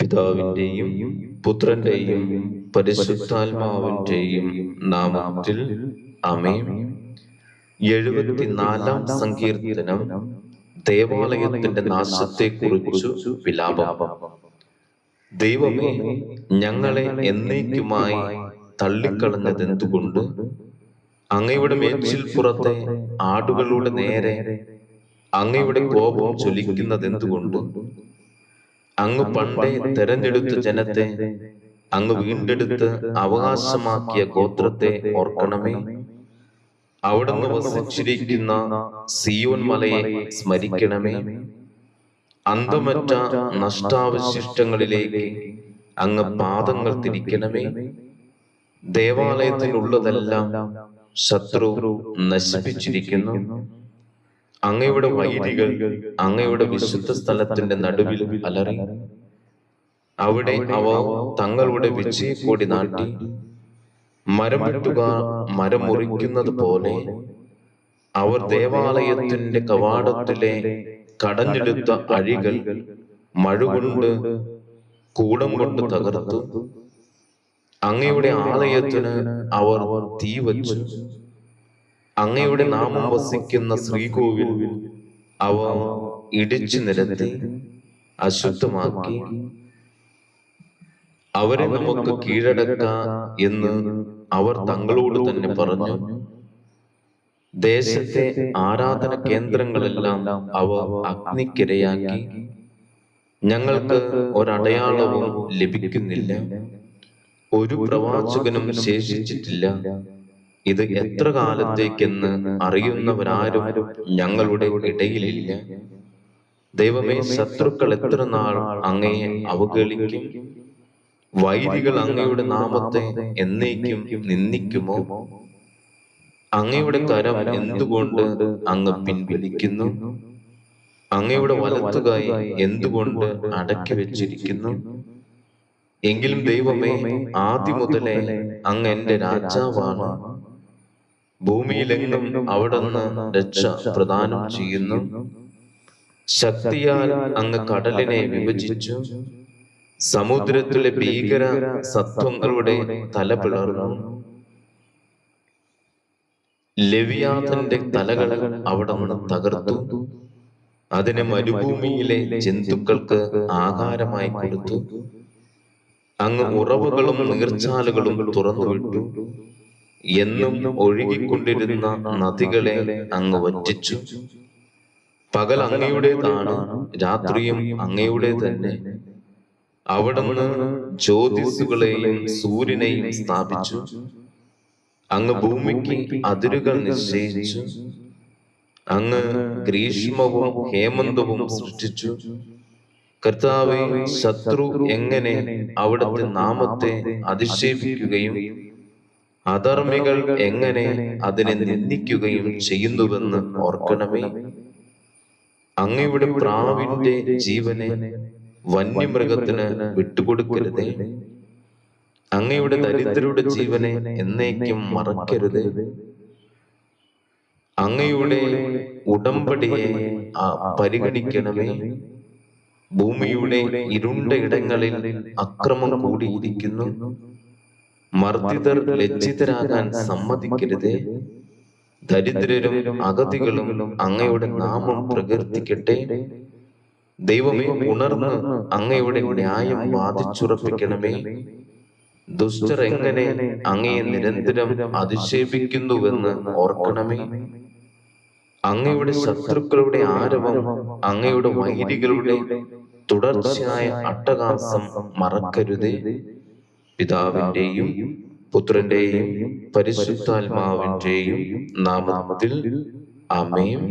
പിതാവിന്റെയും പുത്രന്റെയും പരിശുദ്ധാത്മാവിന്റെയും നാമത്തിൽ ആമേൻ. 74-ാം സങ്കീർത്തനം ദേവാലയത്തിന്റെ നാശത്തെക്കുറിച്ചു വിലാപം. ദൈവമേ, ഞങ്ങളെ എന്നേക്കുമായി തള്ളിക്കളഞ്ഞതെന്തുകൊണ്ട്? അങ്ങയുടെ മേച്ചിൽപ്പുറത്തെ ആടുകളുടെ നേരെ അങ്ങയുടെ കോപം ജ്വലിക്കുന്നതെന്തുകൊണ്ട്? അങ്ങ് പണ്ടേ തെരഞ്ഞെടുത്ത ജനത്തെ, അങ്ങ് വീണ്ടെടുത്ത് അവകാശമാക്കിയ ഗോത്രത്തെ ഓർക്കണമേ. അവിടുന്ന് വസിച്ചിരിക്കുന്ന സിയോൻ മലയെ സ്മരിക്കണമേ. അന്തമറ്റ നഷ്ടാവശിഷ്ടങ്ങളിലേക്ക് അങ്ങ് പാദങ്ങൾ തിരിക്കണമേ. ദേവാലയത്തിനുള്ളതെല്ലാം ശത്രു നശിപ്പിച്ചിരിക്കുന്നു. അങ്ങയുടെ വൈരികൾ അങ്ങയുടെ വിശുദ്ധ സ്ഥലത്തിന്റെ നടുവിൽ അലറി. അവിടെ അവ തങ്ങളുടെ വിജയക്കൊടി നാട്ടി. മരം വെട്ടുകാർ മരം മുറിക്കുന്നത് പോലെ അവർ ദേവാലയത്തിന്റെ കവാടത്തിലെ കടഞ്ഞെടുത്ത അഴികൾ മഴുകൊണ്ട് കൂടം കൊണ്ട് തകർത്തു. അങ്ങയുടെ ആലയത്തിന് അവർ തീ വച്ചു. അങ്ങയുടെ നാമം വസിക്കുന്ന ശ്രീകോവിൽ അവ ഇടിച്ചു നിരത്തി അശുദ്ധമാക്കി. അവരെ നമുക്ക് കീഴടക്കാം എന്ന് അവർ തങ്ങളോട് തന്നെ പറഞ്ഞു. ദേശത്തെ ആരാധന കേന്ദ്രങ്ങളെല്ലാം അവ അഗ്നിക്കിരയാക്കി. ഞങ്ങൾക്ക് ഒരടയാളവും ലഭിക്കുന്നില്ല, ഒരു പ്രവാചകനും ശേഷിച്ചിട്ടില്ല. ഇത് എത്ര കാലത്തേക്കെന്ന് അറിയുന്നവരാരും ഞങ്ങളുടെ ഇടയിലില്ല. ദൈവമേ, ശത്രുക്കൾ എത്ര നാൾ അങ്ങയെ അവഗണിക്കും? വൈരികൾ അങ്ങയുടെ നാമത്തെ എന്നേക്കും നിന്ദിക്കുമോ? അങ്ങയുടെ കരം എന്തുകൊണ്ട് അങ്ങ് പിൻവലിക്കുന്നു? അങ്ങയുടെ വലത്തുകൈ എന്തുകൊണ്ട് അടക്കി വെച്ചിരിക്കുന്നു? എങ്കിലും ദൈവമേ, ആദ്യം മുതലേ അങ്ങ് എന്റെ രാജാവാണ്. ഭൂമിയിലെങ്ങും അവിടുന്ന് രക്ഷ പ്രദാനം ചെയ്യുന്നു. ശക്തിയാൽ അങ്ങ് കടലിനെ വിഭജിച്ചു. സമുദ്രത്തിലെ ഭീകര സത്വങ്ങളുടെ തല പിളർന്നു. ലെവിയാഥന്റെ തലകൾ അവിടുന്ന് തകർത്തു. അതിനെ മരുഭൂമിയിലെ ജന്തുക്കൾക്ക് ആഹാരമായി കൊടുത്തു. അങ്ങ് ഉറവുകളും നീർച്ചാലുകളും തുറന്നുവിട്ടു. എന്നും ഒഴുകിക്കൊണ്ടിരുന്ന നദികളെ അങ്ങ് വറ്റിച്ചു. പകൽ അങ്ങയുടേതാണ്, രാത്രിയും അങ്ങയുടെ തന്നെ. അവിടുന്ന് ജ്യോതിസുകളെയും സൂര്യനെയും സ്ഥാപിച്ചു. അങ്ങ് ഭൂമിക്ക് അതിരുകൾ നിശ്ചയിച്ചു. അങ്ങ് ഗ്രീഷ്മവും ഹേമന്തവും സൃഷ്ടിച്ചു. കർത്താവേ, ശത്രു എങ്ങനെ അവിടുത്തെ നാമത്തെ അധിക്ഷേപിക്കുകയും അധർമ്മികൾ എങ്ങനെ അതിനെ നിന്ദിക്കുകയും ചെയ്യുന്നുവെന്ന് ഓർക്കണമേ. അങ്ങയുടെ പ്രാവിന്റെ ജീവനെ വന്യമൃഗത്തിന് വിട്ടുകൊടുക്കരുതേ. അങ്ങയുടെ ദരിദ്രരുടെ ജീവനെ എന്നേക്കും മറക്കരുതേ. അങ്ങയുടെ ഉടമ്പടിയെ പരിഗണിക്കണമേ. ഭൂമിയുടെ ഇരുണ്ട ഇടങ്ങളിൽ അക്രമം കൂടിയിരിക്കുന്നു. മർദ്ദിതർ ലജ്ജിതരാകാൻ സമ്മതിക്കരുതേ. ദരിദ്രരും അഗതികളും അങ്ങയുടെ നാമം പ്രകീർത്തിക്കട്ടെ. ദൈവമേ, ഉണർന്ന് അങ്ങയുടെ ന്യായം വാദിച്ചുറപ്പിക്കണമേ. ദുഷ്ടർ എങ്ങനെ അങ്ങയെ നിരന്തരം അധിക്ഷേപിക്കുന്നുവെന്ന് ഓർക്കണമേ. അങ്ങയുടെ ശത്രുക്കളുടെ ആരവം, അങ്ങയുടെ വൈരികളുടെ തുടർച്ചയായ അട്ടഹാസം മറക്കരുതേ. പിതാവിന്റെയും പുത്രന്റെയും പരിശുദ്ധാത്മാവിന്റെയും നാമത്തിൽ ആമേൻ.